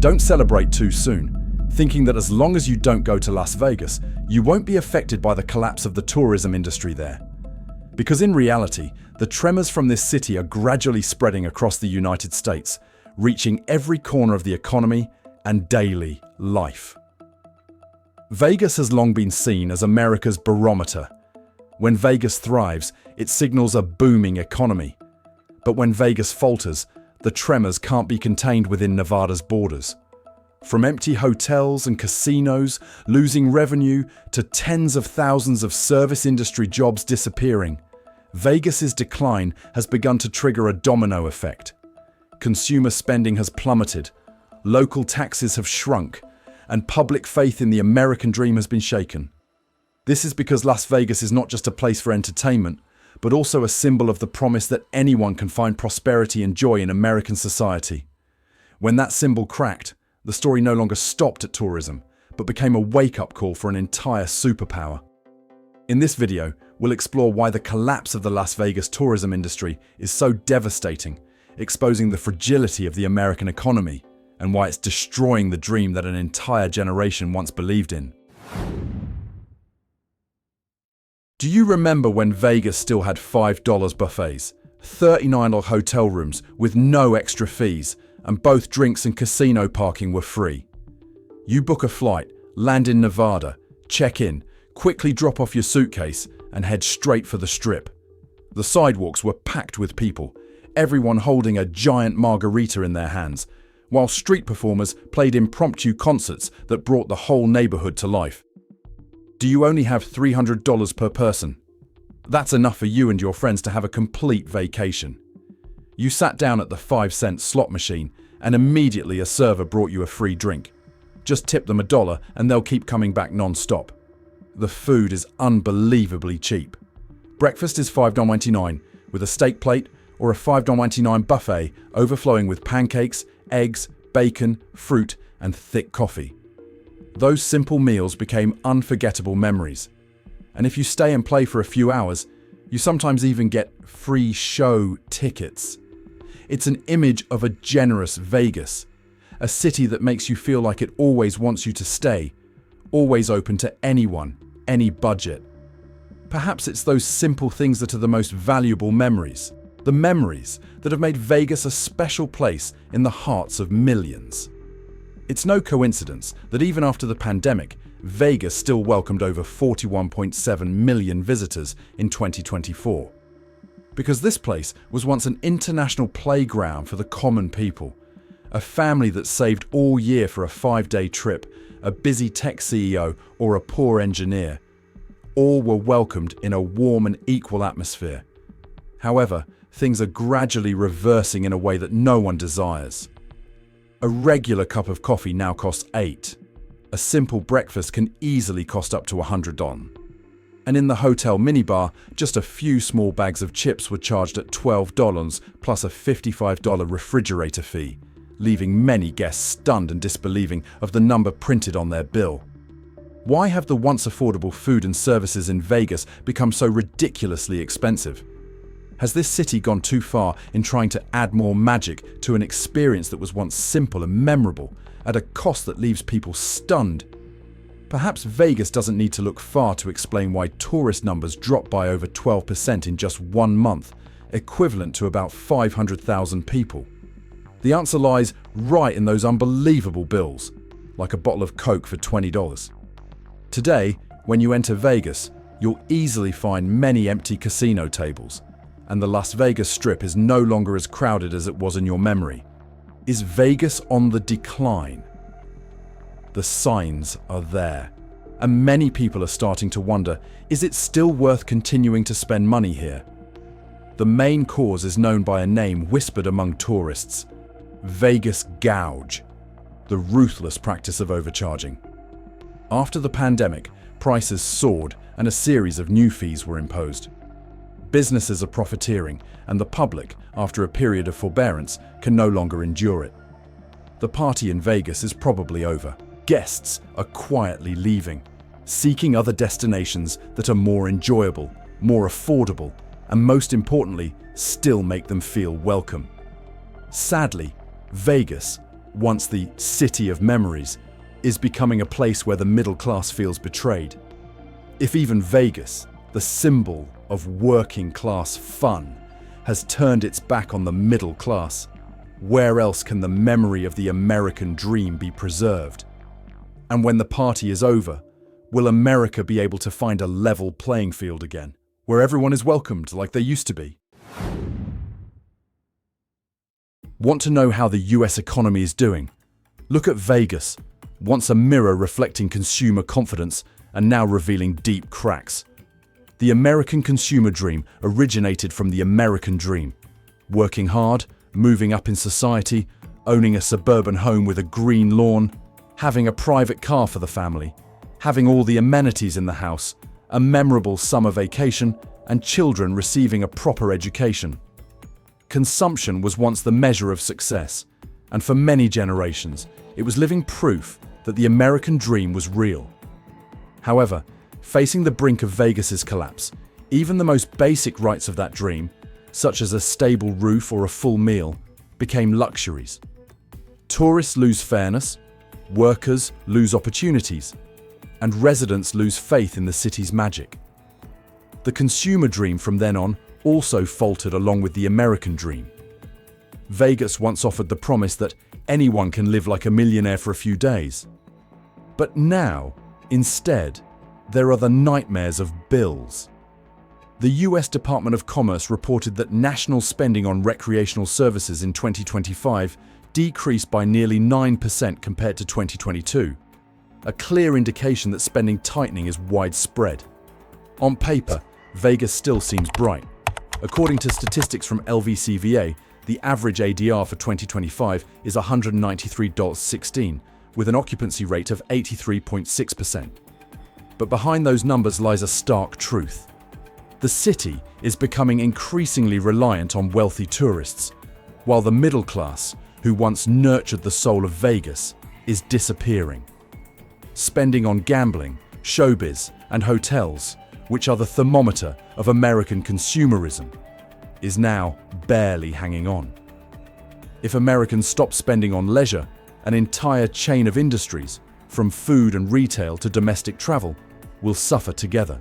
Don't celebrate too soon, thinking that as long as you don't go to Las Vegas, you won't be affected by the collapse of the tourism industry there. Because in reality, the tremors from this city are gradually spreading across the United States, reaching every corner of the economy and daily life. Vegas has long been seen as America's barometer. When Vegas thrives, it signals a booming economy. But when Vegas falters, the tremors can't be contained within Nevada's borders. From empty hotels and casinos losing revenue to tens of thousands of service industry jobs disappearing, Vegas's decline has begun to trigger a domino effect. Consumer spending has plummeted, local taxes have shrunk, and public faith in the American dream has been shaken. This is because Las Vegas is not just a place for entertainment, but also a symbol of the promise that anyone can find prosperity and joy in American society. When that symbol cracked, the story no longer stopped at tourism, but became a wake-up call for an entire superpower. In this video, we'll explore why the collapse of the Las Vegas tourism industry is so devastating, exposing the fragility of the American economy, and why it's destroying the dream that an entire generation once believed in. Do you remember when Vegas still had $5 buffets, $39 hotel rooms with no extra fees, and both drinks and casino parking were free? You book a flight, land in Nevada, check in, quickly drop off your suitcase, and head straight for the Strip. The sidewalks were packed with people, everyone holding a giant margarita in their hands, while street performers played impromptu concerts that brought the whole neighborhood to life. Do you only have $300 per person? That's enough for you and your friends to have a complete vacation. You sat down at the 5-cent slot machine, and immediately a server brought you a free drink. Just tip them $1 and they'll keep coming back non-stop. The food is unbelievably cheap. Breakfast is $5.99 with a steak plate or a $5.99 buffet overflowing with pancakes, eggs, bacon, fruit, and thick coffee. Those simple meals became unforgettable memories. And if you stay and play for a few hours, you sometimes even get free show tickets. It's an image of a generous Vegas, a city that makes you feel like it always wants you to stay, always open to anyone, any budget. Perhaps it's those simple things that are the most valuable memories, the memories that have made Vegas a special place in the hearts of millions. It's no coincidence that even after the pandemic, Vegas still welcomed over 41.7 million visitors in 2024. Because this place was once an international playground for the common people, a family that saved all year for a 5-day trip, a busy tech CEO or a poor engineer. All were welcomed in a warm and equal atmosphere. However, things are gradually reversing in a way that no one desires. A regular cup of coffee now costs $8. A simple breakfast can easily cost up to $100. And in the hotel minibar, just a few small bags of chips were charged at $12 plus a $55 refrigerator fee, leaving many guests stunned and disbelieving of the number printed on their bill. Why have the once affordable food and services in Vegas become so ridiculously expensive? Has this city gone too far in trying to add more magic to an experience that was once simple and memorable, at a cost that leaves people stunned? Perhaps Vegas doesn't need to look far to explain why tourist numbers dropped by over 12% in just 1 month, equivalent to about 500,000 people. The answer lies right in those unbelievable bills, like a bottle of Coke for $20. Today, when you enter Vegas, you'll easily find many empty casino tables, and the Las Vegas Strip is no longer as crowded as it was in your memory. Is Vegas on the decline? The signs are there, and many people are starting to wonder, is it still worth continuing to spend money here? The main cause is known by a name whispered among tourists: Vegas gouge, the ruthless practice of overcharging. After the pandemic, prices soared and a series of new fees were imposed. Businesses are profiteering, and the public, after a period of forbearance, can no longer endure it. The party in Vegas is probably over. Guests are quietly leaving, seeking other destinations that are more enjoyable, more affordable, and most importantly, still make them feel welcome. Sadly, Vegas, once the city of memories, is becoming a place where the middle class feels betrayed. If even Vegas, the symbol of working class fun, has turned its back on the middle class, where else can the memory of the American dream be preserved? And when the party is over, will America be able to find a level playing field again, where everyone is welcomed like they used to be? Want to know how the US economy is doing? Look at Vegas, once a mirror reflecting consumer confidence and now revealing deep cracks. The American consumer dream originated from the American dream. Working hard, moving up in society, owning a suburban home with a green lawn, having a private car for the family, having all the amenities in the house, a memorable summer vacation, and children receiving a proper education. Consumption was once the measure of success, and for many generations, it was living proof that the American dream was real. However, facing the brink of Vegas's collapse, even the most basic rights of that dream, such as a stable roof or a full meal, became luxuries. Tourists lose fairness, workers lose opportunities, and residents lose faith in the city's magic. The consumer dream from then on also faltered along with the American dream. Vegas once offered the promise that anyone can live like a millionaire for a few days. But now, instead, there are the nightmares of bills. The US Department of Commerce reported that national spending on recreational services in 2025 decreased by nearly 9% compared to 2022, a clear indication that spending tightening is widespread. On paper, Vegas still seems bright. According to statistics from LVCVA, the average ADR for 2025 is $193.16, with an occupancy rate of 83.6%. But behind those numbers lies a stark truth. The city is becoming increasingly reliant on wealthy tourists, while the middle class, who once nurtured the soul of Vegas, is disappearing. Spending on gambling, showbiz, and hotels, which are the thermometer of American consumerism, is now barely hanging on. If Americans stop spending on leisure, an entire chain of industries, from food and retail to domestic travel, will suffer together.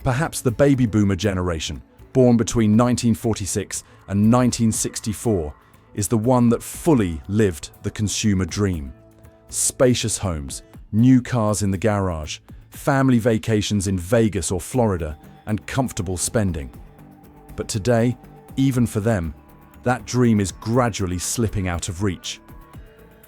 Perhaps the baby boomer generation, born between 1946 and 1964, is the one that fully lived the consumer dream. Spacious homes, new cars in the garage, family vacations in Vegas or Florida, and comfortable spending. But today, even for them, that dream is gradually slipping out of reach.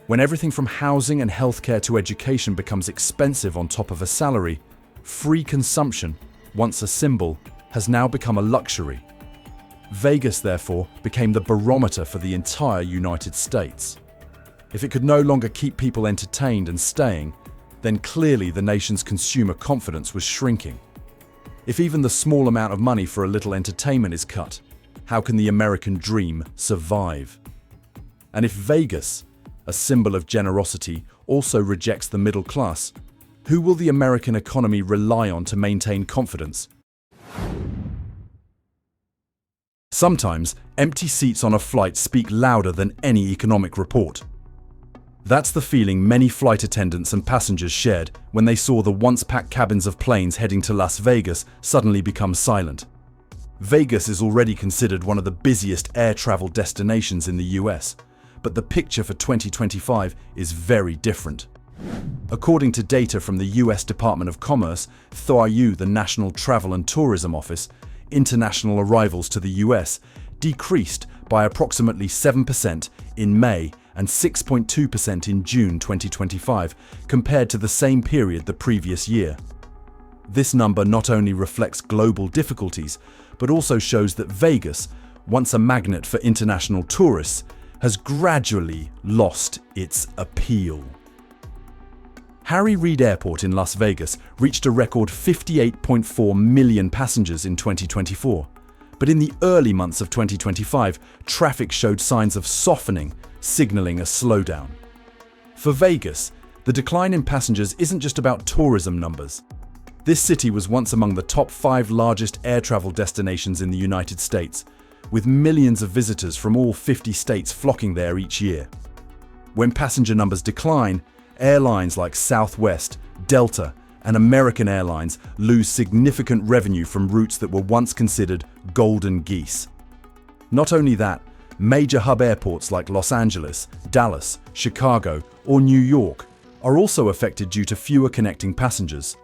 When everything from housing and healthcare to education becomes expensive on top of a salary, free consumption, once a symbol, has now become a luxury. Vegas, therefore, became the barometer for the entire United States. If it could no longer keep people entertained and staying, then clearly the nation's consumer confidence was shrinking. If even the small amount of money for a little entertainment is cut, how can the American dream survive? And if Vegas, a symbol of generosity, also rejects the middle class, who will the American economy rely on to maintain confidence? Sometimes, empty seats on a flight speak louder than any economic report. That's the feeling many flight attendants and passengers shared when they saw the once-packed cabins of planes heading to Las Vegas suddenly become silent. Vegas is already considered one of the busiest air travel destinations in the US, but the picture for 2025 is very different. According to data from the US Department of Commerce, THOIU, the National Travel and Tourism Office, international arrivals to the US decreased by approximately 7% in May and 6.2% in June 2025 compared to the same period the previous year. This number not only reflects global difficulties, but also shows that Vegas, once a magnet for international tourists, has gradually lost its appeal. Harry Reid Airport in Las Vegas reached a record 58.4 million passengers in 2024. But in the early months of 2025, traffic showed signs of softening, signaling a slowdown. For Vegas, the decline in passengers isn't just about tourism numbers. This city was once among the top 5 largest air travel destinations in the United States, with millions of visitors from all 50 states flocking there each year. When passenger numbers decline, airlines like Southwest, Delta, and American Airlines lose significant revenue from routes that were once considered golden geese. Not only that, major hub airports like Los Angeles, Dallas, Chicago, or New York are also affected due to fewer connecting passengers.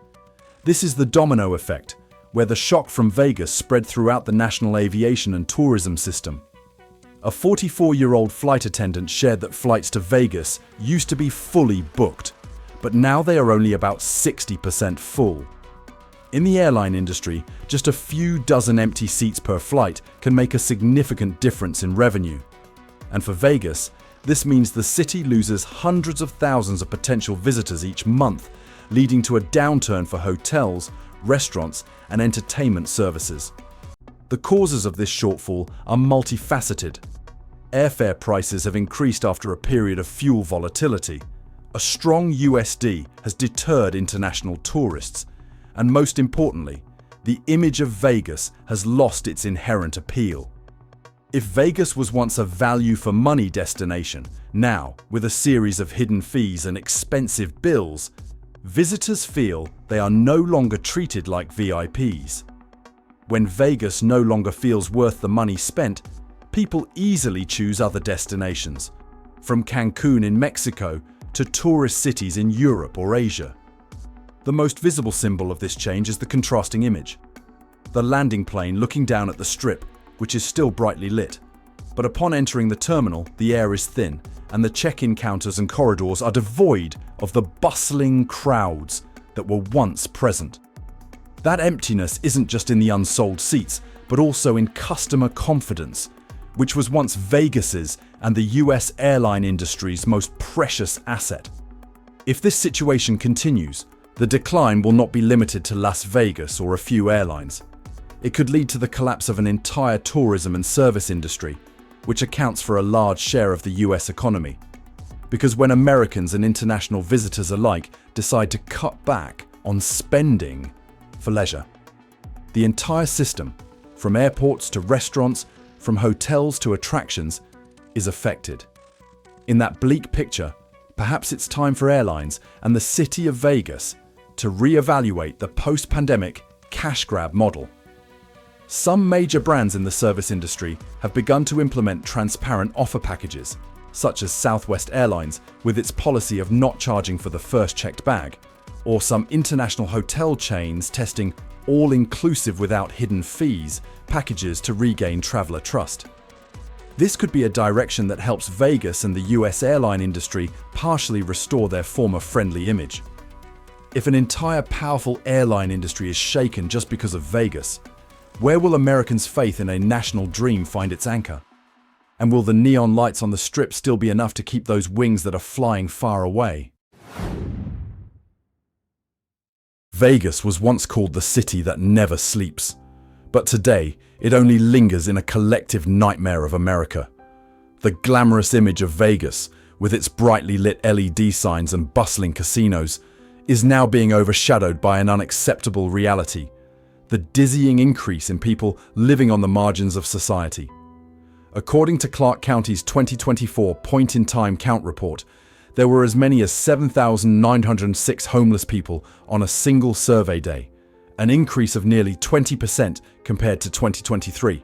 This is the domino effect, where the shock from Vegas spread throughout the national aviation and tourism system. A 44-year-old flight attendant shared that flights to Vegas used to be fully booked, but now they are only about 60% full. In the airline industry, just a few dozen empty seats per flight can make a significant difference in revenue. And for Vegas, this means the city loses hundreds of thousands of potential visitors each month, leading to a downturn for hotels, restaurants, and entertainment services. The causes of this shortfall are multifaceted. Airfare prices have increased after a period of fuel volatility. A strong USD has deterred international tourists. And most importantly, the image of Vegas has lost its inherent appeal. If Vegas was once a value-for-money destination, now, with a series of hidden fees and expensive bills, visitors feel they are no longer treated like VIPs. When Vegas no longer feels worth the money spent, people easily choose other destinations, from Cancun in Mexico to tourist cities in Europe or Asia. The most visible symbol of this change is the contrasting image. The landing plane looking down at the Strip, which is still brightly lit. But upon entering the terminal, the air is thin, and the check-in counters and corridors are devoid of the bustling crowds that were once present. That emptiness isn't just in the unsold seats, but also in customer confidence, which was once Vegas's and the US airline industry's most precious asset. If this situation continues, the decline will not be limited to Las Vegas or a few airlines. It could lead to the collapse of an entire tourism and service industry, which accounts for a large share of the US economy. Because when Americans and international visitors alike decide to cut back on spending for leisure, the entire system, from airports to restaurants, from hotels to attractions, is affected. In that bleak picture, perhaps it's time for airlines and the city of Vegas to reevaluate the post-pandemic cash grab model. Some major brands in the service industry have begun to implement transparent offer packages, such as Southwest Airlines with its policy of not charging for the first checked bag, or some international hotel chains testing all-inclusive without hidden fees packages to regain traveler trust. This could be a direction that helps Vegas and the US airline industry partially restore their former friendly image. If an entire powerful airline industry is shaken just because of Vegas, where will Americans' faith in a national dream find its anchor? And will the neon lights on the Strip still be enough to keep those wings that are flying far away? Vegas was once called the city that never sleeps, but today it only lingers in a collective nightmare of America. The glamorous image of Vegas, with its brightly lit LED signs and bustling casinos, is now being overshadowed by an unacceptable reality: the dizzying increase in people living on the margins of society. According to Clark County's 2024 point-in-time count report, there were as many as 7,906 homeless people on a single survey day, an increase of nearly 20% compared to 2023.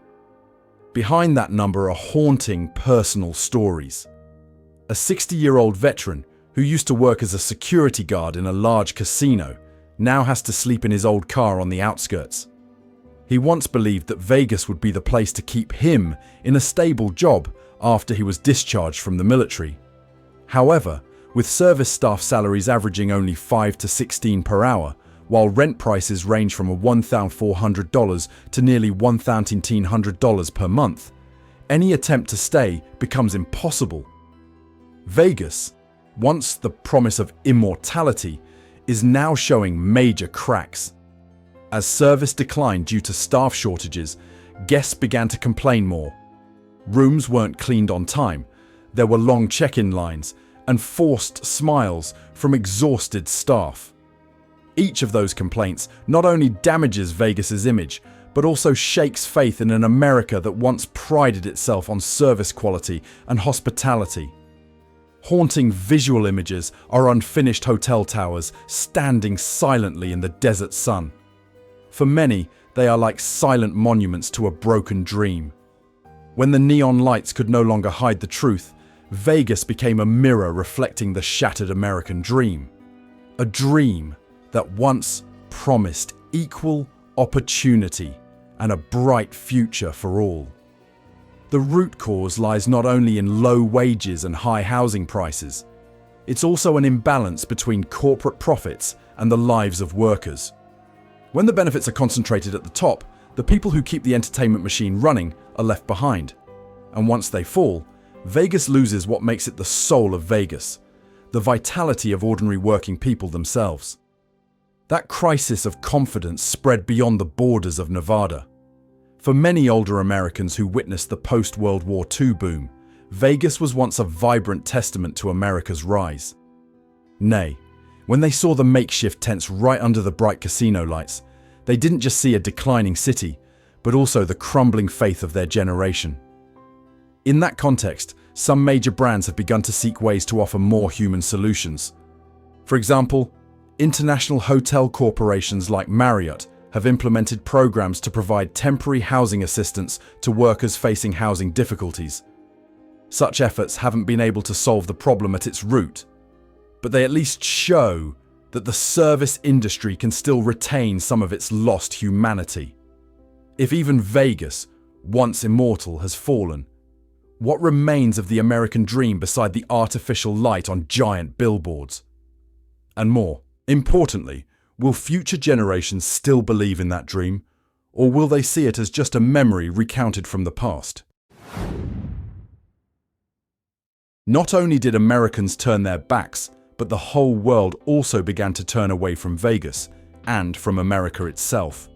Behind that number are haunting personal stories. A 60-year-old veteran who used to work as a security guard in a large casino now has to sleep in his old car on the outskirts. He once believed that Vegas would be the place to keep him in a stable job after he was discharged from the military. However, with service staff salaries averaging only $5 to $16 per hour, while rent prices range from $1,400 to nearly $1,900 per month, any attempt to stay becomes impossible. Vegas, once the promise of immortality, is now showing major cracks. As service declined due to staff shortages, guests began to complain more. Rooms weren't cleaned on time, there were long check-in lines, and forced smiles from exhausted staff. Each of those complaints not only damages Vegas's image, but also shakes faith in an America that once prided itself on service quality and hospitality. Haunting visual images are unfinished hotel towers standing silently in the desert sun. For many, they are like silent monuments to a broken dream. When the neon lights could no longer hide the truth, Vegas became a mirror reflecting the shattered American dream. A dream that once promised equal opportunity and a bright future for all. The root cause lies not only in low wages and high housing prices, it's also an imbalance between corporate profits and the lives of workers. When the benefits are concentrated at the top, the people who keep the entertainment machine running are left behind. And once they fall, Vegas loses what makes it the soul of Vegas, the vitality of ordinary working people themselves. That crisis of confidence spread beyond the borders of Nevada. For many older Americans who witnessed the post-World War II boom, Vegas was once a vibrant testament to America's rise. Nay, when they saw the makeshift tents right under the bright casino lights, they didn't just see a declining city, but also the crumbling faith of their generation. In that context, some major brands have begun to seek ways to offer more human solutions. For example, international hotel corporations like Marriott have implemented programs to provide temporary housing assistance to workers facing housing difficulties. Such efforts haven't been able to solve the problem at its root, but they at least show that the service industry can still retain some of its lost humanity. If even Vegas, once immortal, has fallen, what remains of the American dream beside the artificial light on giant billboards? And more importantly, will future generations still believe in that dream, or will they see it as just a memory recounted from the past? Not only did Americans turn their backs, but the whole world also began to turn away from Vegas and from America itself.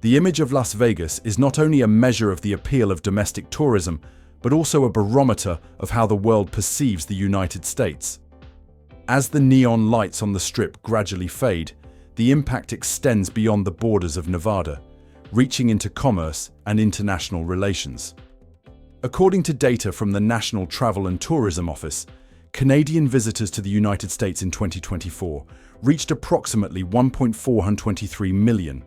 The image of Las Vegas is not only a measure of the appeal of domestic tourism, but also a barometer of how the world perceives the United States. As the neon lights on the Strip gradually fade, the impact extends beyond the borders of Nevada, reaching into commerce and international relations. According to data from the National Travel and Tourism Office, Canadian visitors to the United States in 2024 reached approximately 1.423 million,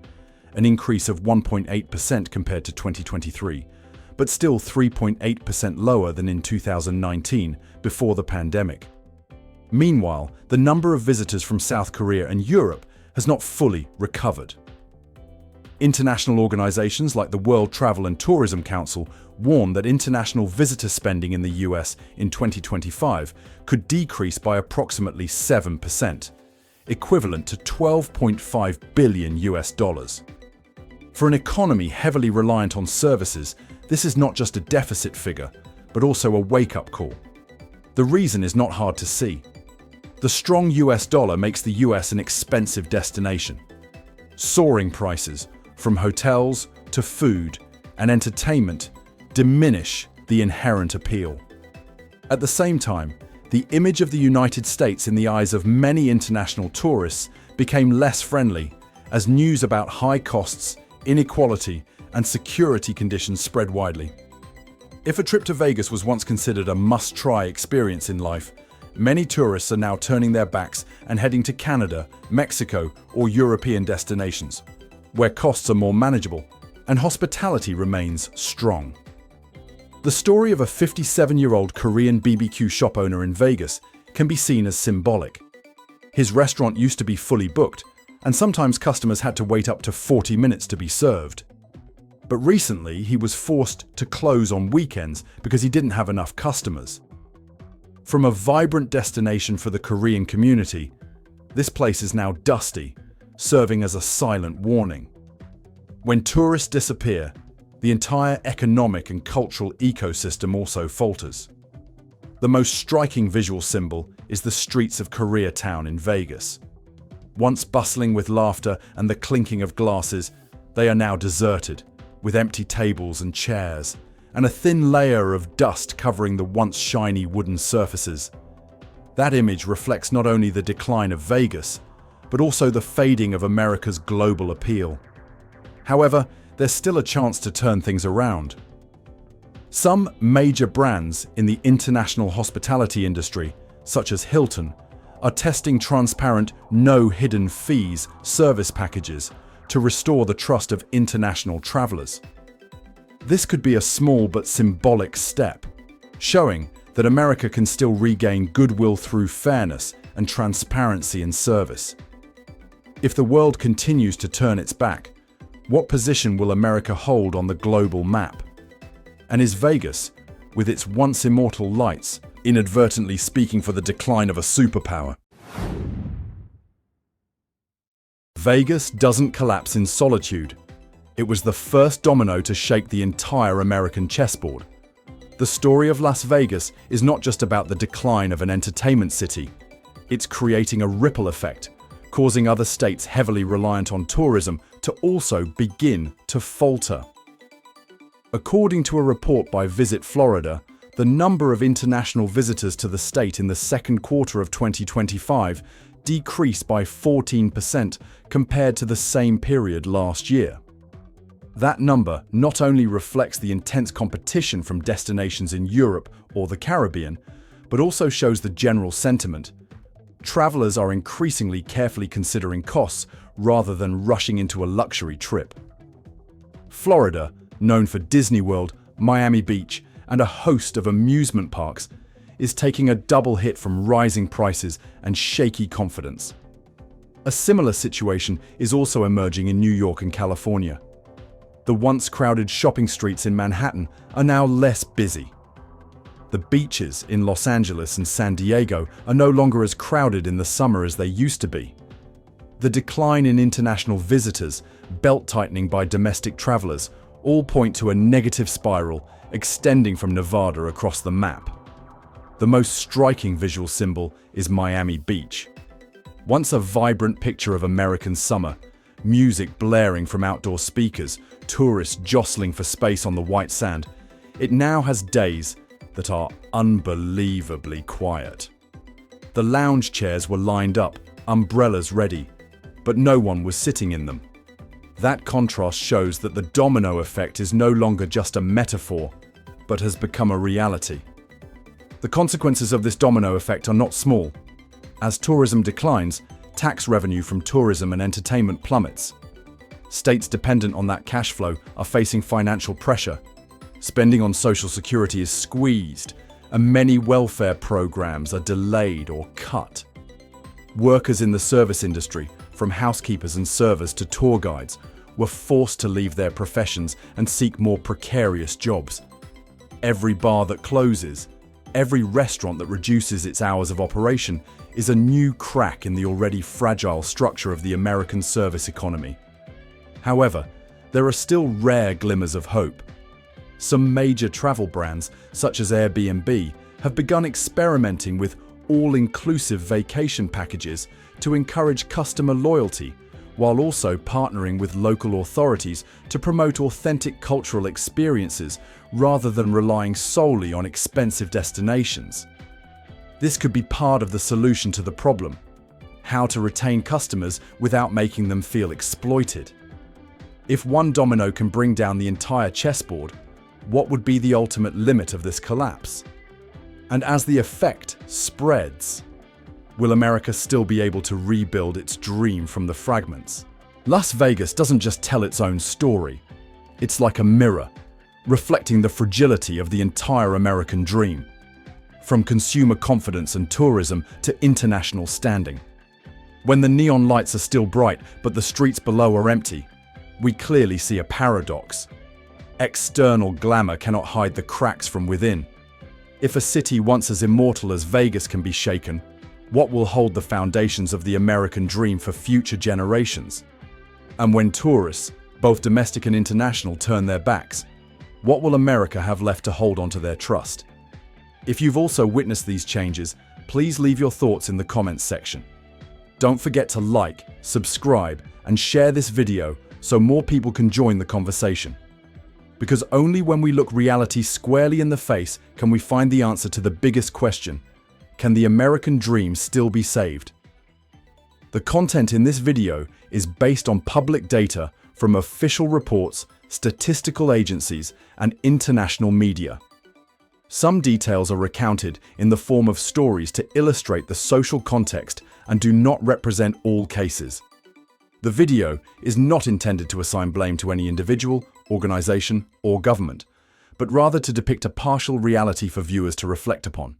an increase of 1.8% compared to 2023, but still 3.8% lower than in 2019, before the pandemic. Meanwhile, the number of visitors from South Korea and Europe has not fully recovered. International organizations like the World Travel and Tourism Council warn that international visitor spending in the US in 2025 could decrease by approximately 7%, equivalent to $12.5 billion US dollars. For an economy heavily reliant on services, this is not just a deficit figure, but also a wake-up call. The reason is not hard to see. The strong US dollar makes the US an expensive destination. Soaring prices, from hotels to food and entertainment, diminish the inherent appeal. At the same time, the image of the United States in the eyes of many international tourists became less friendly as news about high costs, inequality, and security conditions spread widely. If a trip to Vegas was once considered a must-try experience in life, many tourists are now turning their backs and heading to Canada, Mexico, or European destinations, where costs are more manageable and hospitality remains strong. The story of a 57-year-old Korean BBQ shop owner in Vegas can be seen as symbolic. His restaurant used to be fully booked, and sometimes customers had to wait up to 40 minutes to be served. But recently, he was forced to close on weekends because he didn't have enough customers. From a vibrant destination for the Korean community, this place is now dusty, serving as a silent warning. When tourists disappear, the entire economic and cultural ecosystem also falters. The most striking visual symbol is the streets of Koreatown in Vegas. Once bustling with laughter and the clinking of glasses, they are now deserted, with empty tables and chairs, and a thin layer of dust covering the once shiny wooden surfaces. That image reflects not only the decline of Vegas, but also the fading of America's global appeal. However, there's still a chance to turn things around. Some major brands in the international hospitality industry such as Hilton, are testing transparent, no hidden fees service packages to restore the trust of international travelers. This could be a small but symbolic step, showing that America can still regain goodwill through fairness and transparency in service. If the world continues to turn its back, what position will America hold on the global map? And is Vegas, with its once immortal lights, inadvertently speaking for the decline of a superpower? Vegas doesn't collapse in solitude. It was the first domino to shake the entire American chessboard. The story of Las Vegas is not just about the decline of an entertainment city. It's creating a ripple effect, causing other states heavily reliant on tourism to also begin to falter. According to a report by Visit Florida, the number of international visitors to the state in the second quarter of 2025 decreased by 14% compared to the same period last year. That number not only reflects the intense competition from destinations in Europe or the Caribbean, but also shows the general sentiment. Travelers are increasingly carefully considering costs rather than rushing into a luxury trip. Florida, known for Disney World, Miami Beach, and a host of amusement parks, is taking a double hit from rising prices and shaky confidence. A similar situation is also emerging in New York and California. The once crowded shopping streets in Manhattan are now less busy. The beaches in Los Angeles and San Diego are no longer as crowded in the summer as they used to be. The decline in international visitors, belt-tightening by domestic travelers, all point to a negative spiral extending from Nevada across the map. The most striking visual symbol is Miami Beach. Once a vibrant picture of American summer, music blaring from outdoor speakers, tourists jostling for space on the white sand, it now has days that are unbelievably quiet. The lounge chairs were lined up, umbrellas ready, but no one was sitting in them. That contrast shows that the domino effect is no longer just a metaphor, but has become a reality. The consequences of this domino effect are not small. As tourism declines, tax revenue from tourism and entertainment plummets. States dependent on that cash flow are facing financial pressure. Spending on Social Security is squeezed, and many welfare programs are delayed or cut. Workers in the service industry, from housekeepers and servers to tour guides, were forced to leave their professions and seek more precarious jobs. Every bar that closes, every restaurant that reduces its hours of operation is a new crack in the already fragile structure of the American service economy. However, there are still rare glimmers of hope. Some major travel brands, such as Airbnb, have begun experimenting with all-inclusive vacation packages to encourage customer loyalty, while also partnering with local authorities to promote authentic cultural experiences rather than relying solely on expensive destinations. This could be part of the solution to the problem: how to retain customers without making them feel exploited. If one domino can bring down the entire chessboard, what would be the ultimate limit of this collapse? And as the effect spreads, will America still be able to rebuild its dream from the fragments? Las Vegas doesn't just tell its own story. It's like a mirror, reflecting the fragility of the entire American dream. From consumer confidence and tourism to international standing. When the neon lights are still bright but the streets below are empty, we clearly see a paradox. External glamour cannot hide the cracks from within. If a city once as immortal as Vegas can be shaken, what will hold the foundations of the American dream for future generations? And when tourists, both domestic and international, turn their backs, what will America have left to hold onto their trust? If you've also witnessed these changes, please leave your thoughts in the comments section. Don't forget to like, subscribe, and share this video so more people can join the conversation. Because only when we look reality squarely in the face can we find the answer to the biggest question: can the American dream still be saved? The content in this video is based on public data from official reports, statistical agencies, and international media. Some details are recounted in the form of stories to illustrate the social context and do not represent all cases. The video is not intended to assign blame to any individual, organization, or government, but rather to depict a partial reality for viewers to reflect upon.